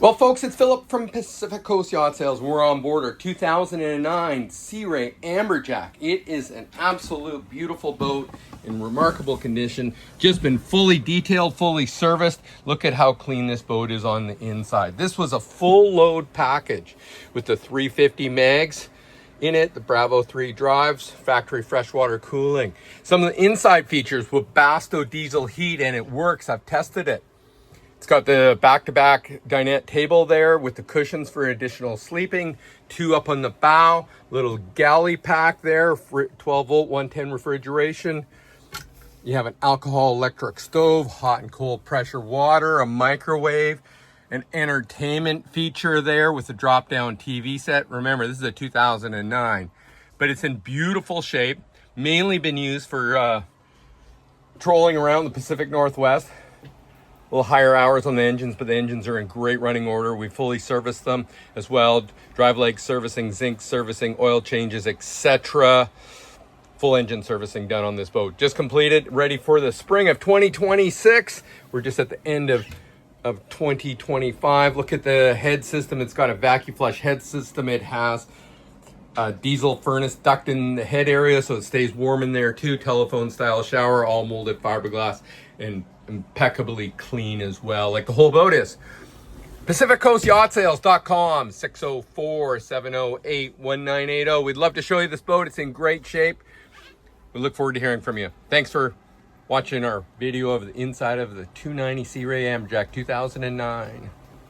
Well, folks, it's Philip from Pacific Coast Yacht Sales. We're on board our 2009 Sea Ray Amberjack. It is an absolute beautiful boat in remarkable condition. Just been fully detailed, fully serviced. Look at how clean this boat is on the inside. This was a full load package with the 350 mags in it, the Bravo 3 drives, factory freshwater cooling. Some of the inside features, Webasto diesel heat, and it works. I've tested it. It's got the back-to-back dinette table there with the cushions for additional sleeping, 2 up on the bow, little galley pack there, 12 volt, 110 refrigeration. You have an alcohol electric stove, hot and cold pressure water, a microwave, an entertainment feature there with a drop-down TV set. Remember, this is a 2009, but it's in beautiful shape, mainly been used for trolling around the Pacific Northwest. A little higher hours on the engines, but the engines are in great running order. We fully serviced them as well. Drive leg servicing, zinc servicing, oil changes, etc. Full engine servicing done on this boat. Just completed, ready for the spring of 2026. We're just at the end of 2025. Look at the head system. It's got a vacuum flush head system. It has a diesel furnace duct in the head area, so it stays warm in there too. Telephone style shower, all molded fiberglass and impeccably clean as well, like the whole boat is. PacificCoastYachtSales.com, 604-708-1980. We'd love to show you this boat. It's in great shape. We look forward to hearing from you. Thanks for watching our video of the inside of the 290 Sea Ray Amberjack 2009.